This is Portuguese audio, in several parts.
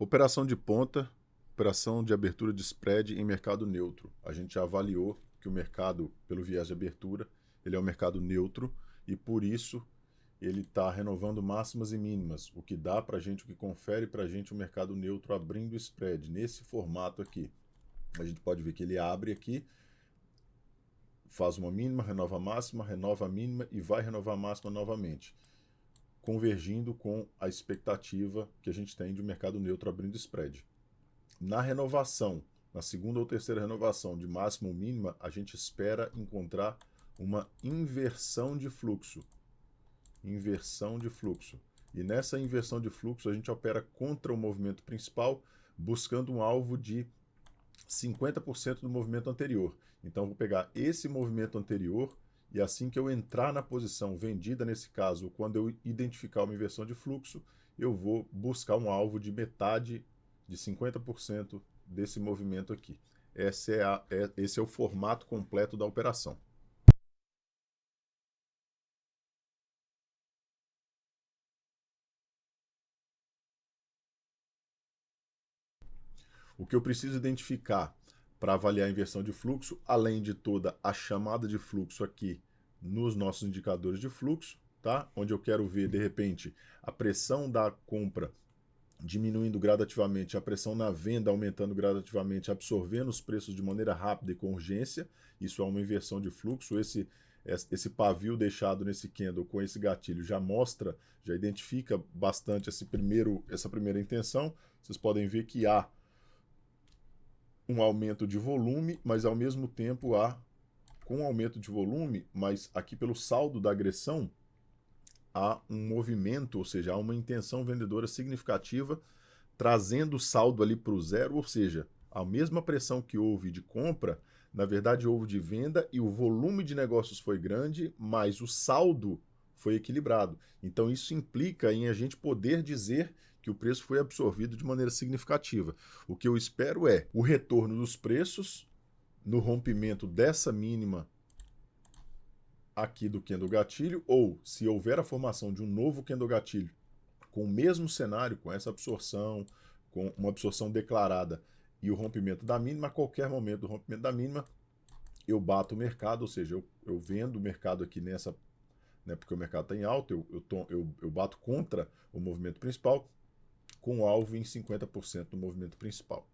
Operação de ponta, operação de abertura de spread em mercado neutro. A gente já avaliou que o mercado, pelo viés de abertura, ele é um mercado neutro e por isso ele está renovando máximas e mínimas, o que dá para a gente, o que confere para a gente o mercado neutro abrindo spread nesse formato aqui. A gente pode ver que ele abre aqui, faz uma mínima, renova a mínima e vai renovar a máxima novamente, convergindo com a expectativa que a gente tem de um mercado neutro abrindo spread. Na renovação, na segunda ou terceira renovação de máxima ou mínima, a gente espera encontrar uma inversão de fluxo. Inversão de fluxo. E nessa inversão de fluxo, a gente opera contra o movimento principal, buscando um alvo de 50% do movimento anterior. Então, eu vou pegar esse movimento anterior e assim que eu entrar na posição vendida, nesse caso, quando eu identificar uma inversão de fluxo, eu vou buscar um alvo de metade de 50% desse movimento aqui. Esse é o formato completo da operação. O que eu preciso identificar para avaliar a inversão de fluxo, além de toda a chamada de fluxo aqui nos nossos indicadores de fluxo, tá? Onde eu quero ver, de repente, a pressão da compra diminuindo gradativamente, a pressão na venda aumentando gradativamente, absorvendo os preços de maneira rápida e com urgência. Isso é uma inversão de fluxo. Esse pavio deixado nesse candle com esse gatilho já mostra, já identifica bastante essa primeira intenção. Vocês podem ver que há um aumento de volume, mas ao mesmo tempo com aumento de volume, mas aqui pelo saldo da agressão, há um movimento, ou seja, há uma intenção vendedora significativa, trazendo o saldo ali para o zero, ou seja, a mesma pressão que houve de compra, na verdade houve de venda e o volume de negócios foi grande, mas o saldo foi equilibrado. Então isso implica em a gente poder dizer que o preço foi absorvido de maneira significativa. O que eu espero é o retorno dos preços no rompimento dessa mínima aqui do candle gatilho, ou se houver a formação de um novo candle gatilho com o mesmo cenário, com essa absorção, com uma absorção declarada e o rompimento da mínima, a qualquer momento do rompimento da mínima, eu bato o mercado, ou seja, eu vendo o mercado aqui nessa, né, porque o mercado está em alta, eu bato contra o movimento principal, com alvo em 50% do movimento principal.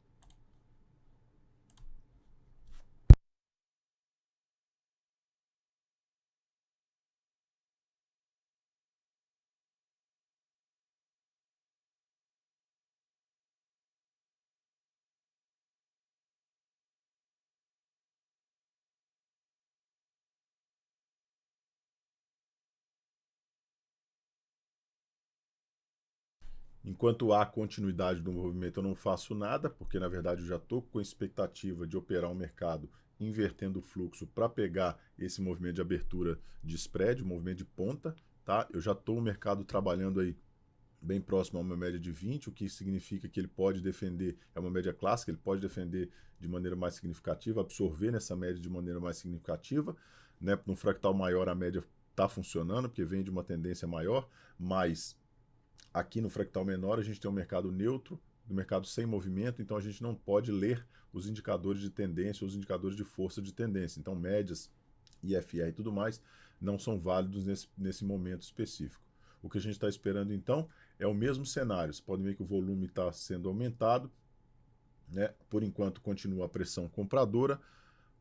Enquanto há continuidade do movimento, eu não faço nada, porque na verdade eu já estou com a expectativa de operar um mercado invertendo o fluxo para pegar esse movimento de abertura de spread, um movimento de ponta, tá? Eu já estou no mercado trabalhando aí bem próximo a uma média de 20, o que significa que ele pode defender, é uma média clássica, ele pode defender de maneira mais significativa, absorver nessa média de maneira mais significativa, né? No fractal maior a média está funcionando, porque vem de uma tendência maior, mas aqui no fractal menor a gente tem um mercado neutro, um mercado sem movimento, então a gente não pode ler os indicadores de tendência, os indicadores de força de tendência. Então médias, IFR e tudo mais não são válidos nesse momento específico. O que a gente está esperando então é o mesmo cenário. Vocês podem ver que o volume está sendo aumentado, né? Por enquanto continua a pressão compradora.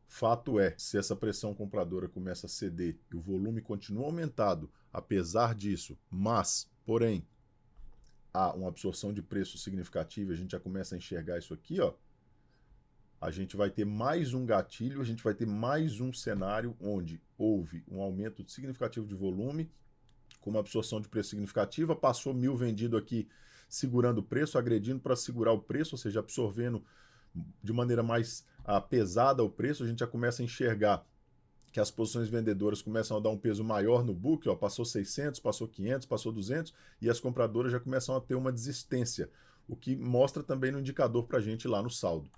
Fato é, se essa pressão compradora começa a ceder e o volume continua aumentado, apesar disso, mas, porém, há uma absorção de preço significativa, a gente já começa a enxergar isso aqui, ó. A gente vai ter mais um gatilho, a gente vai ter mais um cenário onde houve um aumento significativo de volume, com uma absorção de preço significativa, passou 1.000 vendido aqui segurando o preço, agredindo para segurar o preço, ou seja, absorvendo de maneira mais pesada o preço, a gente já começa a enxergar que as posições vendedoras começam a dar um peso maior no book, ó, passou 600, passou 500, passou 200, e as compradoras já começam a ter uma desistência, o que mostra também no indicador para a gente lá no saldo.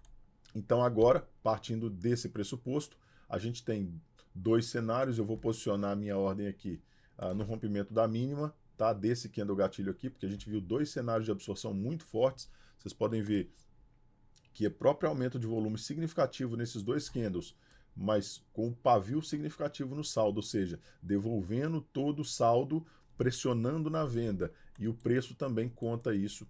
Então agora, partindo desse pressuposto, a gente tem dois cenários, eu vou posicionar a minha ordem aqui no rompimento da mínima, tá? Desse candle gatilho aqui, porque a gente viu dois cenários de absorção muito fortes, vocês podem ver que é próprio aumento de volume significativo nesses dois candles, mas com o pavio significativo no saldo, ou seja, devolvendo todo o saldo, pressionando na venda. E o preço também conta isso,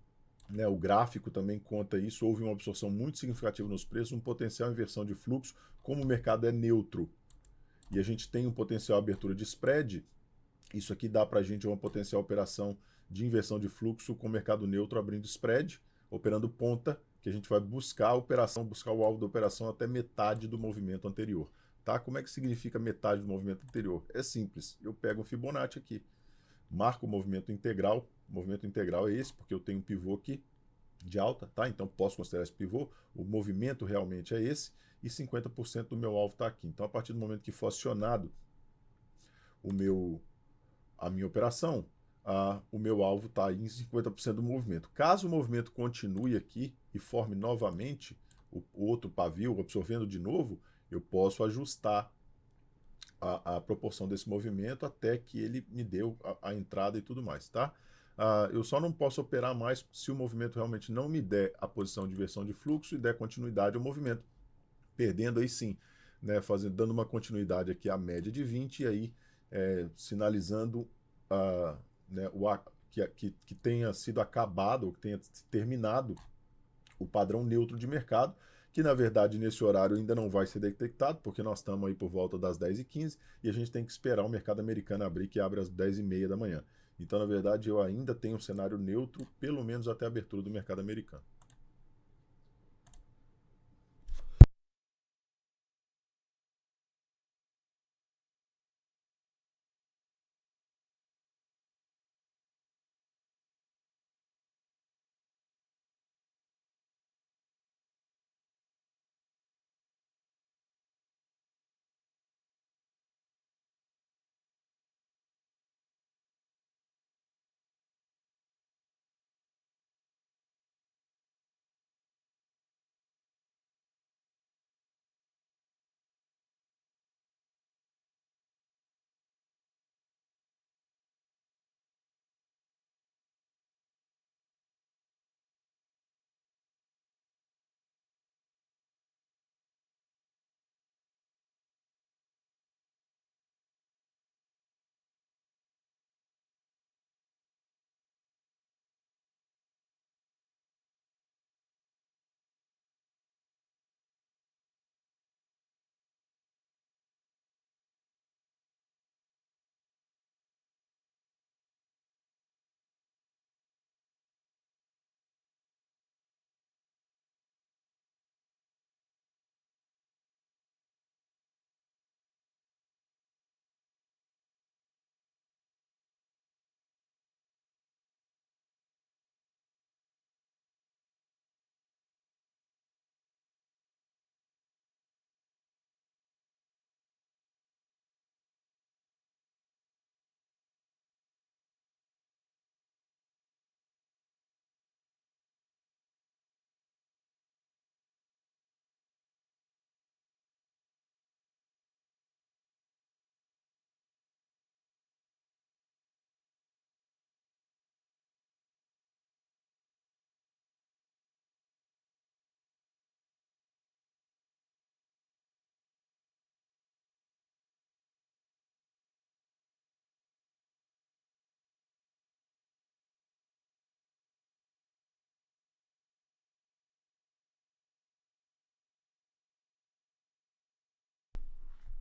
né? O gráfico também conta isso. Houve uma absorção muito significativa nos preços, um potencial inversão de fluxo, como o mercado é neutro e a gente tem um potencial abertura de spread, isso aqui dá para a gente uma potencial operação de inversão de fluxo com o mercado neutro abrindo spread, operando ponta, que a gente vai buscar a operação, buscar o alvo da operação até metade do movimento anterior. Tá? Como é que significa metade do movimento anterior? É simples, eu pego um Fibonacci aqui, marco o movimento integral é esse, porque eu tenho um pivô aqui de alta, tá? Então posso considerar esse pivô, o movimento realmente é esse, e 50% do meu alvo está aqui. Então a partir do momento que for acionado a minha operação, o meu alvo está em 50% do movimento. Caso o movimento continue aqui e forme novamente o outro pavio, absorvendo de novo, eu posso ajustar a proporção desse movimento até que ele me dê a entrada e tudo mais, tá? Eu só não posso operar mais se o movimento realmente não me der a posição de inversão de fluxo e der continuidade ao movimento, perdendo aí sim, né, dando uma continuidade aqui à média de 20 e aí sinalizando né, que tenha sido acabado, ou que tenha terminado o padrão neutro de mercado, que na verdade nesse horário ainda não vai ser detectado, porque nós estamos aí por volta das 10h15 e a gente tem que esperar o mercado americano abrir, que abre às 10h30 da manhã. Então, na verdade, eu ainda tenho um cenário neutro, pelo menos até a abertura do mercado americano.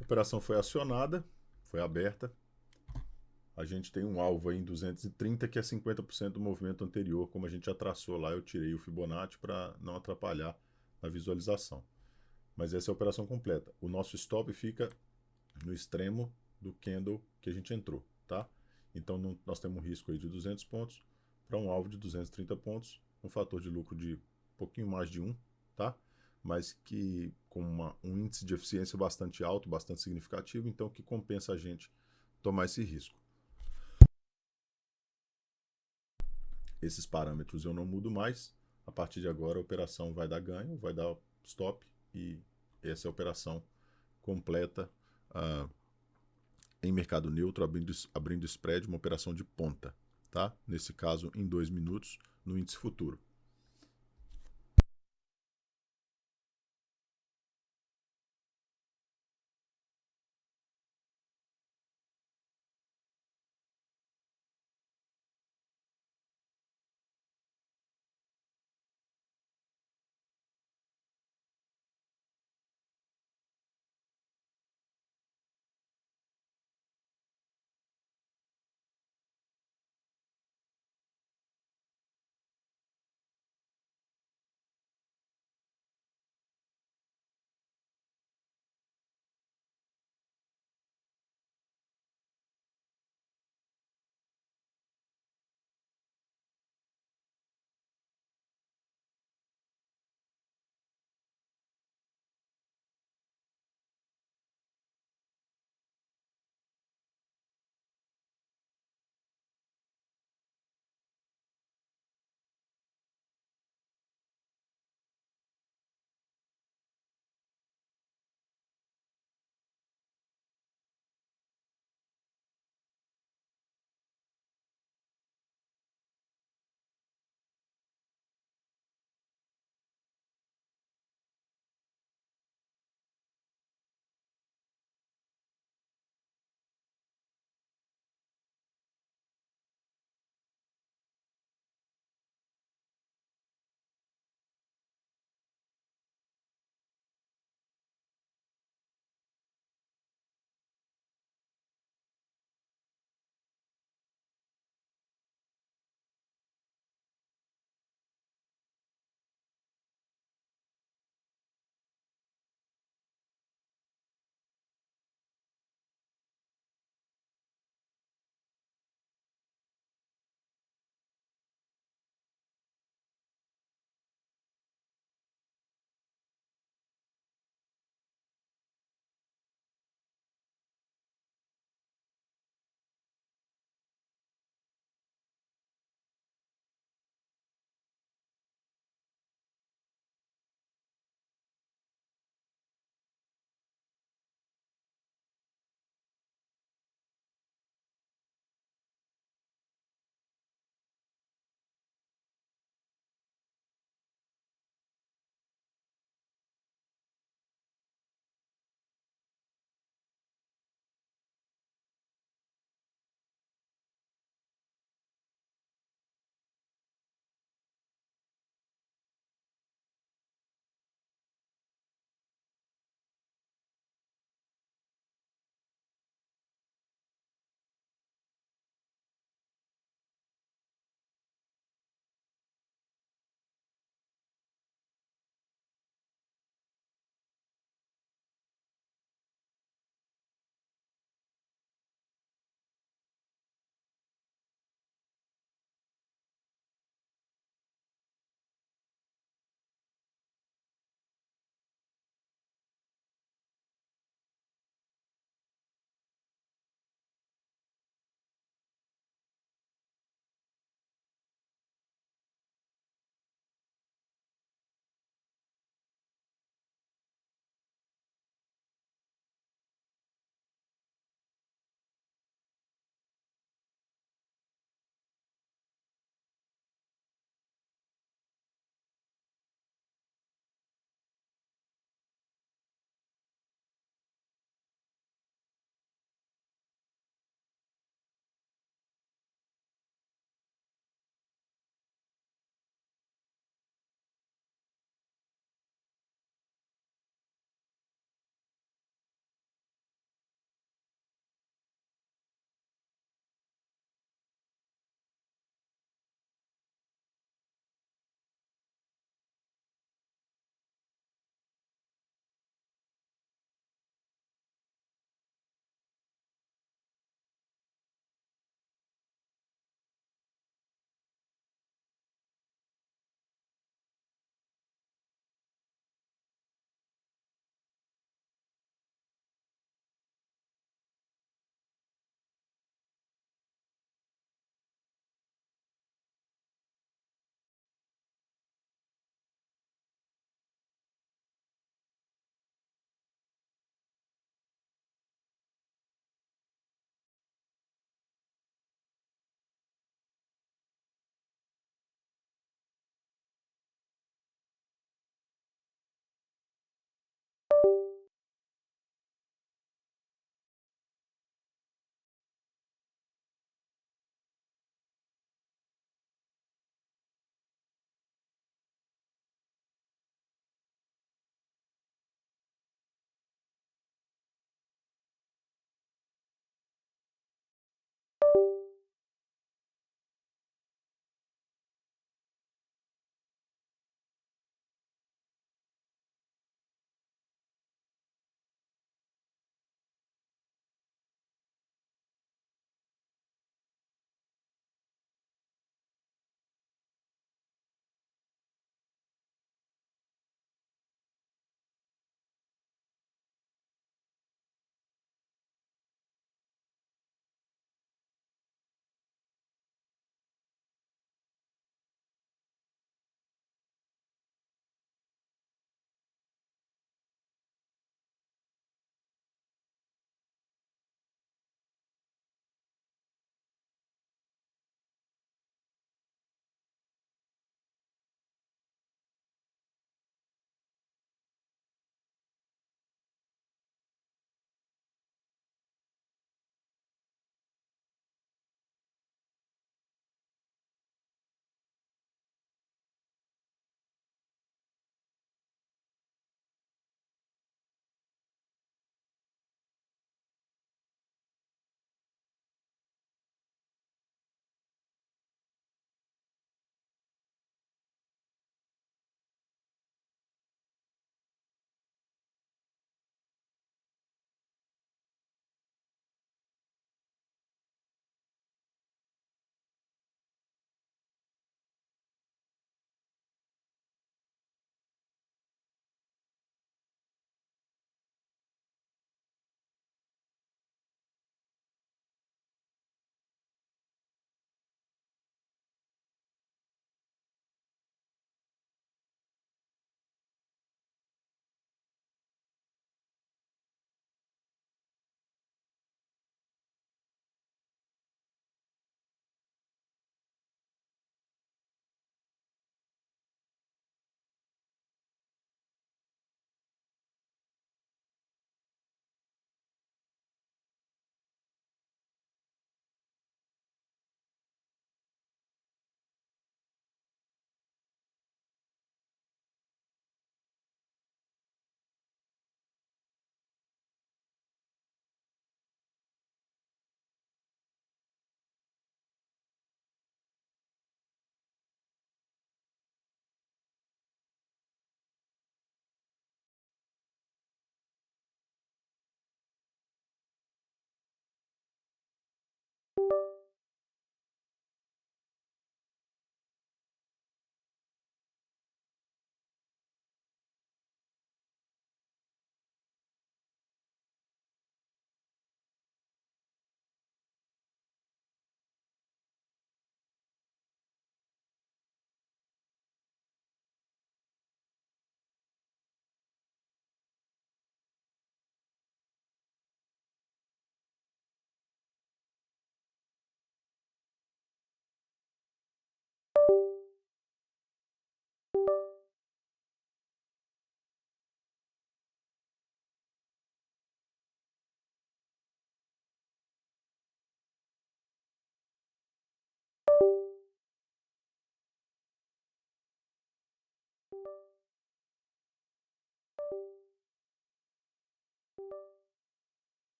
A operação foi acionada, foi aberta. A gente tem um alvo aí em 230, que é 50% do movimento anterior, como a gente já traçou lá. Eu tirei o Fibonacci para não atrapalhar a visualização. Mas essa é a operação completa. O nosso stop fica no extremo do candle que a gente entrou, tá? Então nós temos um risco aí de 200 pontos para um alvo de 230 pontos, um fator de lucro de um pouquinho mais de 1, tá? Mas que com um índice de eficiência bastante alto, bastante significativo, então que compensa a gente tomar esse risco. Esses parâmetros eu não mudo mais. A partir de agora a operação vai dar ganho, vai dar stop e essa é a operação completa em mercado neutro, abrindo spread, uma operação de ponta, tá? Nesse caso em 2 minutos no índice futuro.